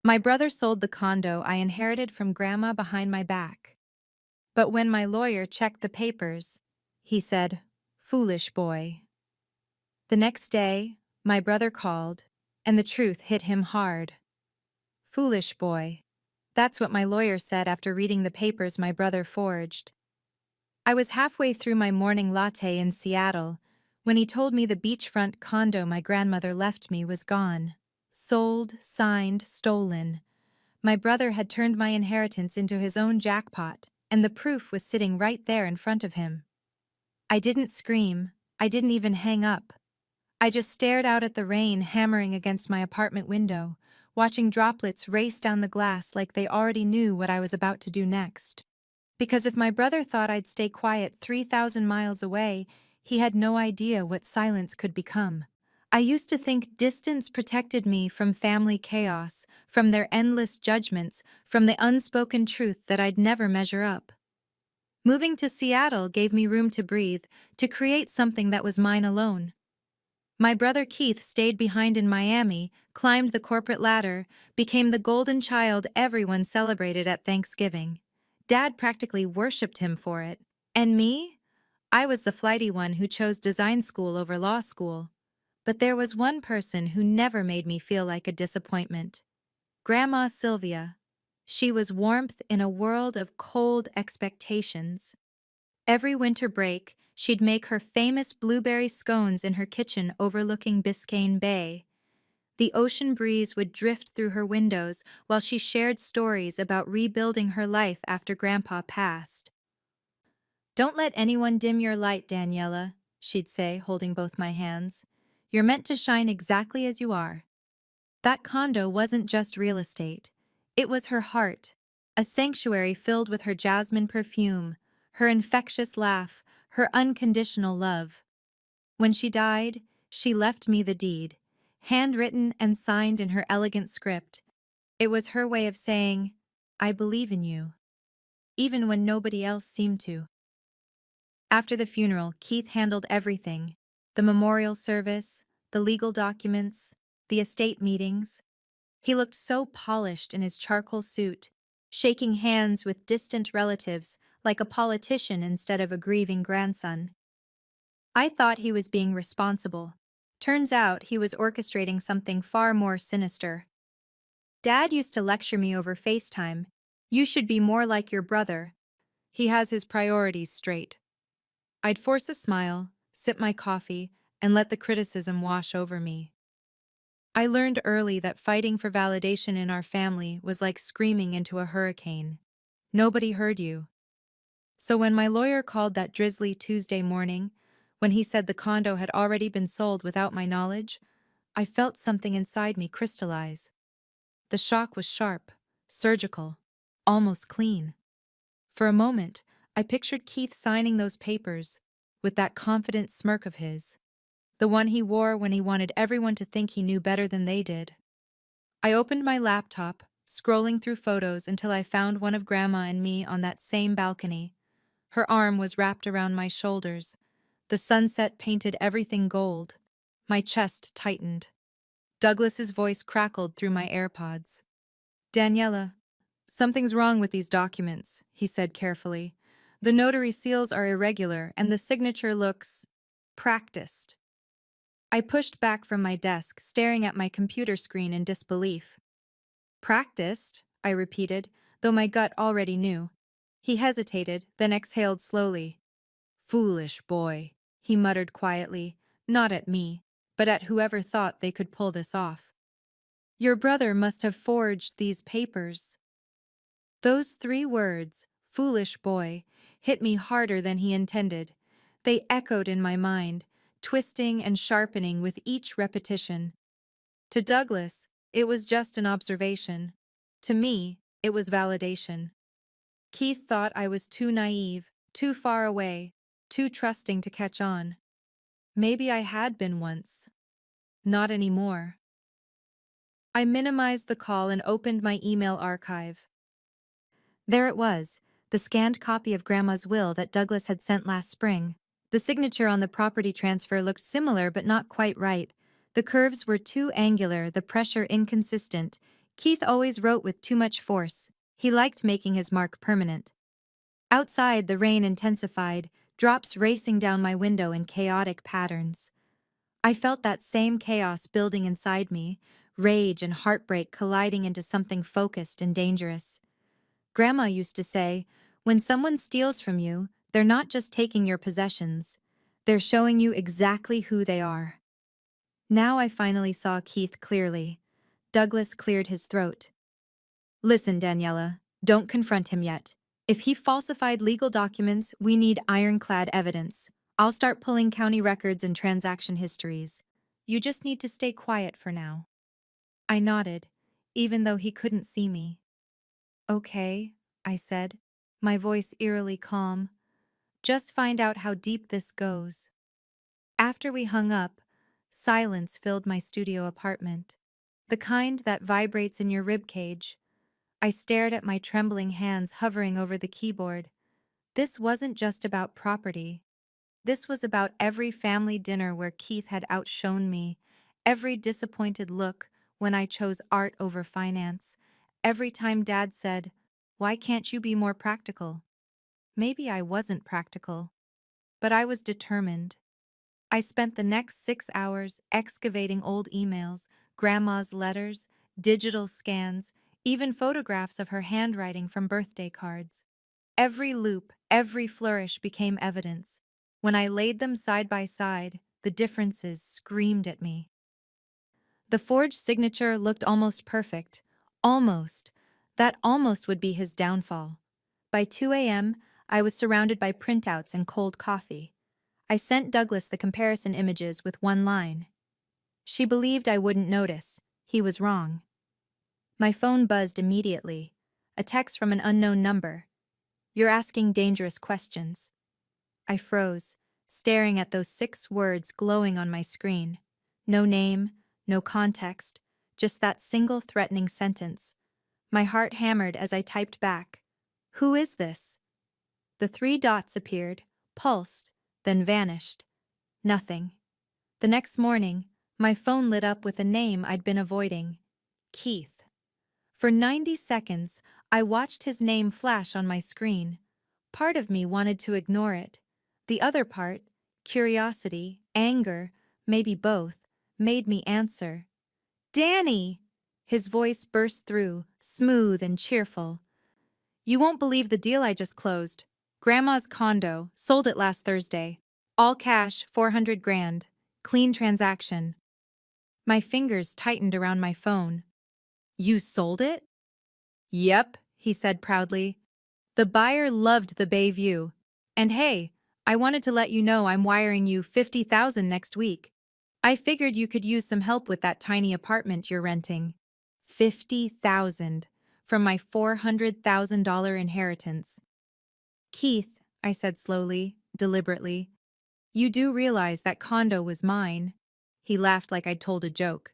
My brother sold the condo I inherited from Grandma behind my back. But when my lawyer checked the papers, he said, "Foolish boy." The next day, my brother called, and the truth hit him hard. Foolish boy. That's what my lawyer said after reading the papers my brother forged. I was halfway through my morning latte in Seattle when he told me the beachfront condo my grandmother left me was gone. Sold, signed, stolen. My brother had turned my inheritance into his own jackpot, and the proof was sitting right there in front of him. I didn't scream. I didn't even hang up. I just stared out at the rain hammering against my apartment window, watching droplets race down the glass like they already knew what I was about to do next. Because if my brother thought I'd stay quiet 3,000 miles away, he had no idea what silence could become. I used to think distance protected me from family chaos, from their endless judgments, from the unspoken truth that I'd never measure up. Moving to Seattle gave me room to breathe, to create something that was mine alone. My brother Keith stayed behind in Miami, climbed the corporate ladder, became the golden child everyone celebrated at Thanksgiving. Dad practically worshipped him for it. And me? I was the flighty one who chose design school over law school. But there was one person who never made me feel like a disappointment. Grandma Sylvia. She was warmth in a world of cold expectations. Every winter break, she'd make her famous blueberry scones in her kitchen overlooking Biscayne Bay. The ocean breeze would drift through her windows while she shared stories about rebuilding her life after Grandpa passed. "Don't let anyone dim your light, Daniela," she'd say, holding both my hands. "You're meant to shine exactly as you are." That condo wasn't just real estate. It was her heart, a sanctuary filled with her jasmine perfume, her infectious laugh, her unconditional love. When she died, she left me the deed, handwritten and signed in her elegant script. It was her way of saying, "I believe in you," even when nobody else seemed to. After the funeral, Keith handled everything: the memorial service, the legal documents, the estate meetings. He looked so polished in his charcoal suit, shaking hands with distant relatives like a politician instead of a grieving grandson. I thought he was being responsible. Turns out he was orchestrating something far more sinister. Dad used to lecture me over FaceTime. "You should be more like your brother. He has his priorities straight." I'd force a smile, sip my coffee, and let the criticism wash over me. I learned early that fighting for validation in our family was like screaming into a hurricane. Nobody heard you. So when my lawyer called that drizzly Tuesday morning, when he said the condo had already been sold without my knowledge, I felt something inside me crystallize. The shock was sharp, surgical, almost clean. For a moment, I pictured Keith signing those papers, with that confident smirk of his, the one he wore when he wanted everyone to think he knew better than they did. I opened my laptop, scrolling through photos until I found one of Grandma and me on that same balcony. Her arm was wrapped around my shoulders. The sunset painted everything gold. My chest tightened. Douglas's voice crackled through my AirPods. "Daniela, something's wrong with these documents," he said carefully. "The notary seals are irregular and the signature looks practiced." I pushed back from my desk, staring at my computer screen in disbelief. "Practiced?" I repeated, though my gut already knew. He hesitated, then exhaled slowly. "Foolish boy," he muttered quietly, not at me, but at whoever thought they could pull this off. "Your brother must have forged these papers." Those 3 words, "foolish boy," hit me harder than he intended. They echoed in my mind, twisting and sharpening with each repetition. To Douglas, it was just an observation. To me, it was validation. Keith thought I was too naive, too far away, too trusting to catch on. Maybe I had been once. Not anymore. I minimized the call and opened my email archive. There it was, the scanned copy of Grandma's will that Douglas had sent last spring. The signature on the property transfer looked similar but not quite right. The curves were too angular, the pressure inconsistent. Keith always wrote with too much force. He liked making his mark permanent. Outside, the rain intensified, drops racing down my window in chaotic patterns. I felt that same chaos building inside me, rage and heartbreak colliding into something focused and dangerous. Grandma used to say, when someone steals from you, they're not just taking your possessions, they're showing you exactly who they are. Now I finally saw Keith clearly. Douglas cleared his throat. Listen, Daniela, don't confront him yet. If he falsified legal documents, we need ironclad evidence. I'll start pulling county records and transaction histories. You just need to stay quiet for now. I nodded, even though he couldn't see me. Okay, I said, my voice eerily calm. Just find out how deep this goes. After we hung up, silence filled my studio apartment. The kind that vibrates in your ribcage. I stared at my trembling hands hovering over the keyboard. This wasn't just about property. This was about every family dinner where Keith had outshone me, every disappointed look when I chose art over finance, every time Dad said, "Why can't you be more practical?" Maybe I wasn't practical, but I was determined. I spent the next 6 hours excavating old emails, Grandma's letters, digital scans, even photographs of her handwriting from birthday cards. Every loop, every flourish became evidence. When I laid them side by side, the differences screamed at me. The forged signature looked almost perfect. Almost. That almost would be his downfall. By 2 a.m., I was surrounded by printouts and cold coffee. I sent Douglas the comparison images with one line. She believed I wouldn't notice. He was wrong. My phone buzzed immediately. A text from an unknown number. "You're asking dangerous questions." I froze, staring at those 6 words glowing on my screen. No name, no context, just that single threatening sentence. My heart hammered as I typed back. "Who is this?" The 3 dots appeared, pulsed, then vanished. Nothing. The next morning, my phone lit up with a name I'd been avoiding. Keith. For 90 seconds, I watched his name flash on my screen. Part of me wanted to ignore it. The other part, curiosity, anger, maybe both, made me answer. "Danny!" His voice burst through, smooth and cheerful. "You won't believe the deal I just closed. Grandma's condo, sold it last Thursday. All cash, 400 grand. Clean transaction." My fingers tightened around my phone. "You sold it?" "Yep," he said proudly. "The buyer loved the bay view. And hey, I wanted to let you know I'm wiring you $50,000 next week. I figured you could use some help with that tiny apartment you're renting." $50,000 from my $400,000 inheritance. "Keith," I said slowly, deliberately, "you do realize that condo was mine." He laughed like I'd told a joke.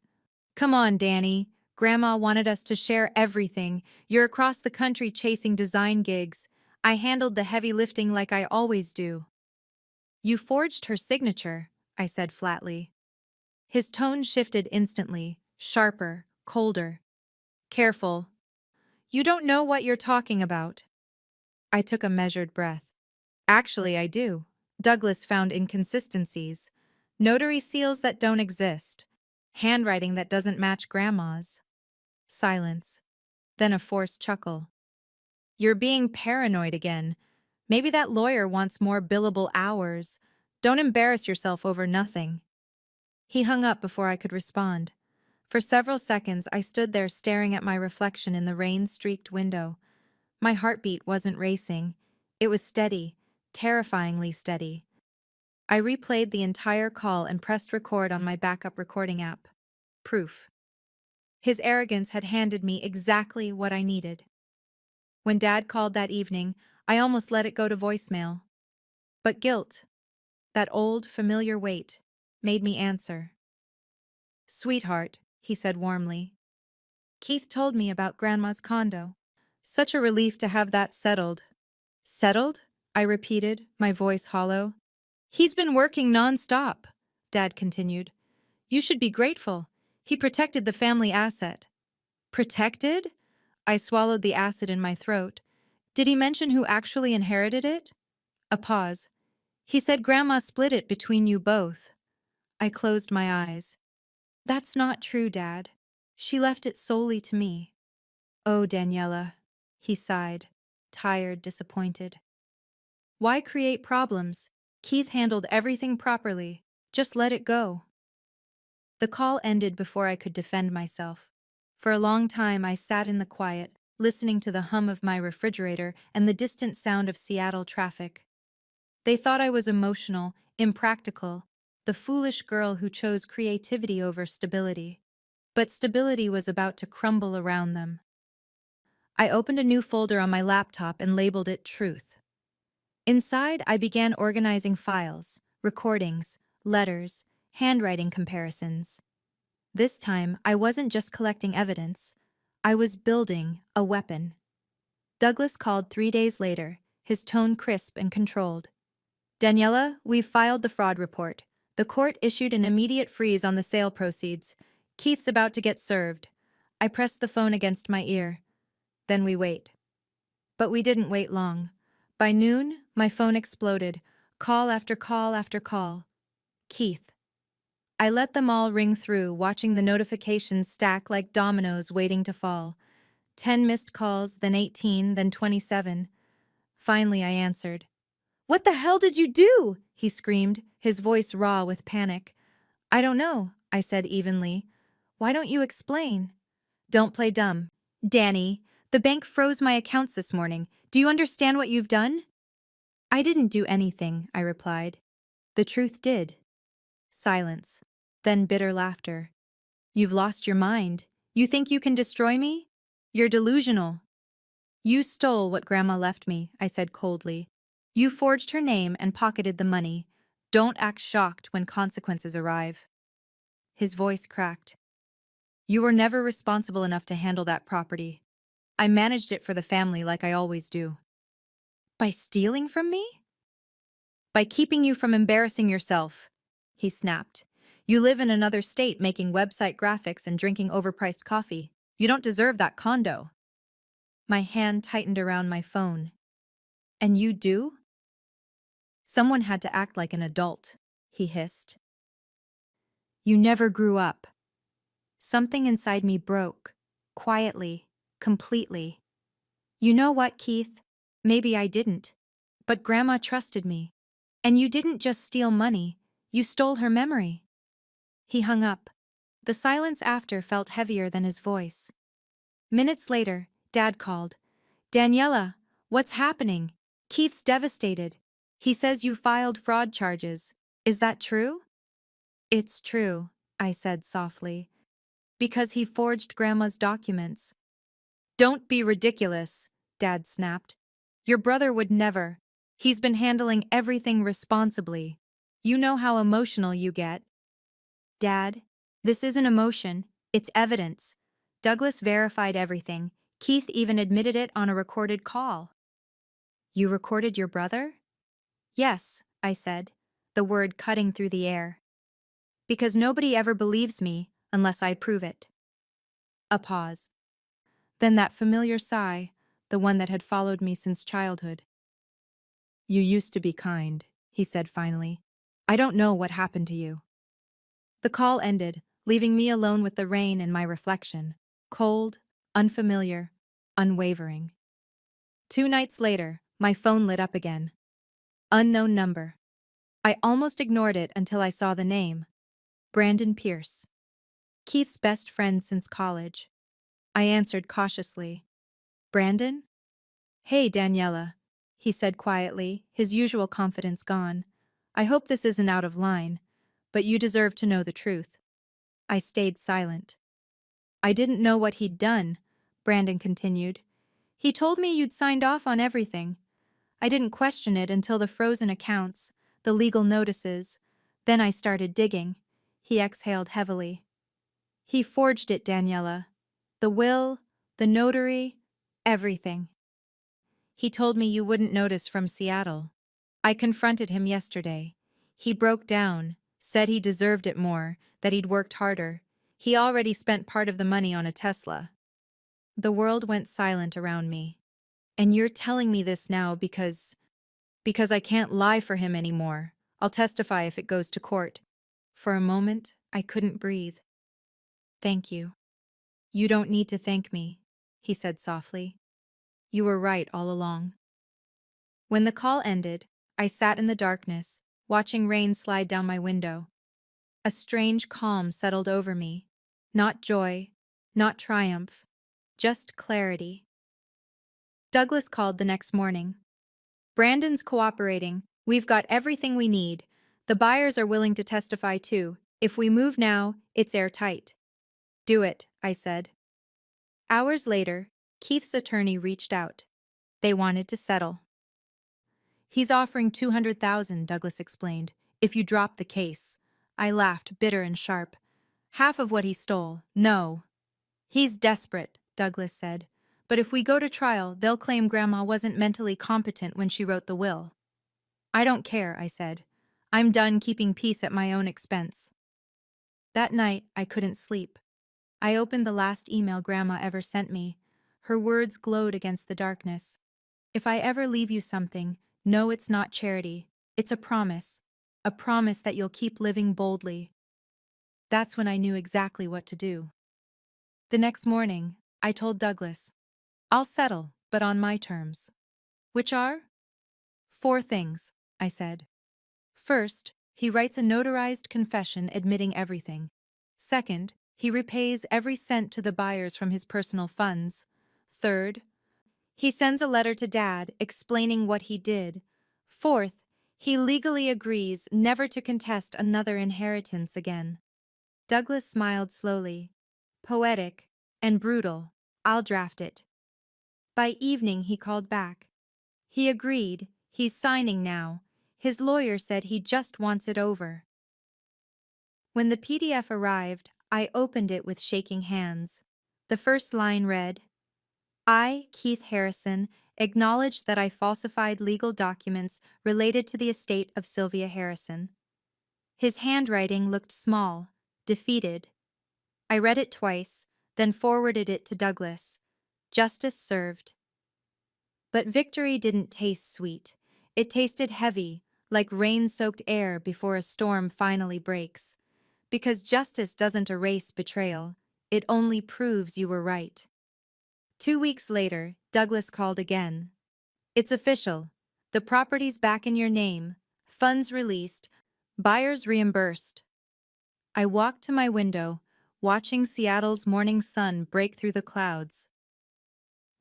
"Come on, Danny. Grandma wanted us to share everything. You're across the country chasing design gigs. I handled the heavy lifting like I always do." "You forged her signature," I said flatly. His tone shifted instantly, sharper, colder. "Careful. You don't know what you're talking about." I took a measured breath. "Actually, I do." Douglas found inconsistencies. Notary seals that don't exist. Handwriting that doesn't match Grandma's. Silence. Then a forced chuckle. "You're being paranoid again. Maybe that lawyer wants more billable hours. Don't embarrass yourself over nothing." He hung up before I could respond. For several seconds, I stood there staring at my reflection in the rain-streaked window. My heartbeat wasn't racing. It was steady, terrifyingly steady. I replayed the entire call and pressed record on my backup recording app. Proof. His arrogance had handed me exactly what I needed. When Dad called that evening, I almost let it go to voicemail. But guilt, that old, familiar weight, made me answer. "Sweetheart," he said warmly. "Keith told me about Grandma's condo. Such a relief to have that settled." "Settled?" I repeated, my voice hollow. "He's been working non-stop," Dad continued. "You should be grateful. He protected the family asset." Protected? I swallowed the acid in my throat. Did he mention who actually inherited it? A pause. He said Grandma split it between you both. I closed my eyes. That's not true, Dad. She left it solely to me. Oh, Daniela. He sighed, tired, disappointed. Why create problems? Keith handled everything properly. Just let it go. The call ended before I could defend myself. For a long time I sat in the quiet, listening to the hum of my refrigerator and the distant sound of Seattle traffic. They thought I was emotional, impractical, the foolish girl who chose creativity over stability. But stability was about to crumble around them. I opened a new folder on my laptop and labeled it Truth. Inside, I began organizing files, recordings, letters, handwriting comparisons. This time, I wasn't just collecting evidence. I was building a weapon. Douglas called 3 days later, his tone crisp and controlled. Daniela, we've filed the fraud report. The court issued an immediate freeze on the sale proceeds. Keith's about to get served. I pressed the phone against my ear. Then we wait. But we didn't wait long. By noon, my phone exploded. Call after call after call. Keith. I let them all ring through, watching the notifications stack like dominoes waiting to fall. 10 missed calls, then 18, then 27. Finally, I answered. What the hell did you do? He screamed, his voice raw with panic. I don't know, I said evenly. Why don't you explain? Don't play dumb. Danny, the bank froze my accounts this morning. Do you understand what you've done? I didn't do anything, I replied. The truth did. Silence. Then bitter laughter. You've lost your mind. You think you can destroy me? You're delusional. You stole what Grandma left me, I said coldly. You forged her name and pocketed the money. Don't act shocked when consequences arrive. His voice cracked. You were never responsible enough to handle that property. I managed it for the family like I always do. By stealing from me? By keeping you from embarrassing yourself, he snapped. You live in another state making website graphics and drinking overpriced coffee. You don't deserve that condo. My hand tightened around my phone. And you do? Someone had to act like an adult, he hissed. You never grew up. Something inside me broke, quietly, completely. You know what, Keith? Maybe I didn't. But Grandma trusted me. And you didn't just steal money, you stole her memory. He hung up. The silence after felt heavier than his voice. Minutes later, Dad called. Daniela, what's happening? Keith's devastated. He says you filed fraud charges. Is that true? It's true, I said softly. Because he forged Grandma's documents. Don't be ridiculous, Dad snapped. Your brother would never. He's been handling everything responsibly. You know how emotional you get. Dad, this isn't emotion, it's evidence. Douglas verified everything. Keith even admitted it on a recorded call. You recorded your brother? Yes, I said, the word cutting through the air. Because nobody ever believes me unless I prove it. A pause. Then that familiar sigh, the one that had followed me since childhood. You used to be kind, he said finally. I don't know what happened to you. The call ended, leaving me alone with the rain and my reflection. Cold, unfamiliar, unwavering. 2 nights later, my phone lit up again. Unknown number. I almost ignored it until I saw the name. Brandon Pierce. Keith's best friend since college. I answered cautiously. Brandon? Hey, Daniela, he said quietly, his usual confidence gone. I hope this isn't out of line, but you deserve to know the truth. I stayed silent. I didn't know what he'd done, Brandon continued. He told me you'd signed off on everything. I didn't question it until the frozen accounts, the legal notices. Then I started digging. He exhaled heavily. He forged it, Daniela. The will, the notary, everything. He told me you wouldn't notice from Seattle. I confronted him yesterday. He broke down, said he deserved it more, that he'd worked harder. He already spent part of the money on a Tesla. The world went silent around me. And you're telling me this now because I can't lie for him anymore. I'll testify if it goes to court. For a moment, I couldn't breathe. Thank you. You don't need to thank me, he said softly. You were right all along. When the call ended, I sat in the darkness, watching rain slide down my window. A strange calm settled over me. Not joy, not triumph, just clarity. Douglas called the next morning. Brandon's cooperating. We've got everything we need. The buyers are willing to testify too. If we move now, it's airtight. Do it, I said. Hours later, Keith's attorney reached out. They wanted to settle. He's offering $200,000, Douglas explained, if you drop the case. I laughed, bitter and sharp. Half of what he stole. No. He's desperate, Douglas said. But if we go to trial, they'll claim Grandma wasn't mentally competent when she wrote the will. I don't care, I said. I'm done keeping peace at my own expense. That night, I couldn't sleep. I opened the last email Grandma ever sent me. Her words glowed against the darkness. If I ever leave you something, know it's not charity. It's a promise. A promise that you'll keep living boldly. That's when I knew exactly what to do. The next morning, I told Douglas, I'll settle, but on my terms. Which are? 4 things, I said. First, he writes a notarized confession admitting everything. Second, he repays every cent to the buyers from his personal funds. Third, he sends a letter to Dad explaining what he did. Fourth, he legally agrees never to contest another inheritance again. Douglas smiled slowly. Poetic and brutal. I'll draft it. By evening, he called back. He agreed. He's signing now. His lawyer said he just wants it over. When the PDF arrived, I opened it with shaking hands. The first line read, I, Keith Harrison, acknowledge that I falsified legal documents related to the estate of Sylvia Harrison. His handwriting looked small, defeated. I read it twice, then forwarded it to Douglas. Justice served. But victory didn't taste sweet. It tasted heavy, like rain-soaked air before a storm finally breaks. Because justice doesn't erase betrayal, it only proves you were right. 2 weeks later, Douglas called again. It's official. The property's back in your name. Funds released. Buyers reimbursed. I walked to my window, watching Seattle's morning sun break through the clouds.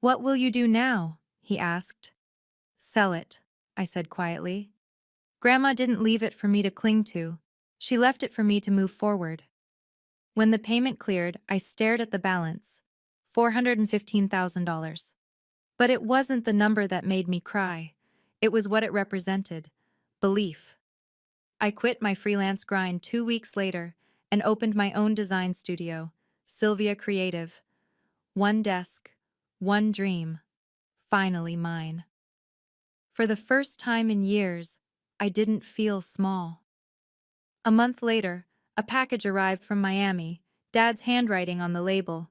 What will you do now? He asked. Sell it, I said quietly. Grandma didn't leave it for me to cling to. She left it for me to move forward. When the payment cleared, I stared at the balance. $415,000. But it wasn't the number that made me cry. It was what it represented. Belief. I quit my freelance grind 2 weeks later and opened my own design studio, Sylvia Creative. 1 desk, 1 dream. Finally mine. For the first time in years, I didn't feel small. A month later, a package arrived from Miami, Dad's handwriting on the label.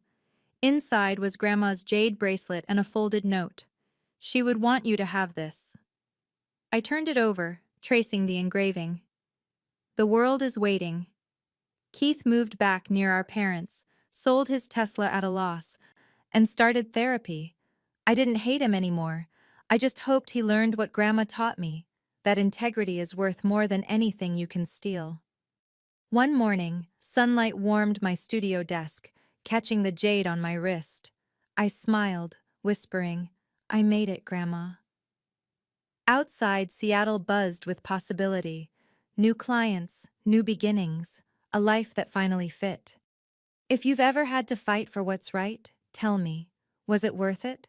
Inside was Grandma's jade bracelet and a folded note. She would want you to have this. I turned it over, tracing the engraving. The world is waiting. Keith moved back near our parents, sold his Tesla at a loss, and started therapy. I didn't hate him anymore. I just hoped he learned what Grandma taught me, that integrity is worth more than anything you can steal. One morning, sunlight warmed my studio desk, catching the jade on my wrist. I smiled, whispering, I made it, Grandma. Outside, Seattle buzzed with possibility. New clients, new beginnings, a life that finally fit. If you've ever had to fight for what's right, tell me, was it worth it?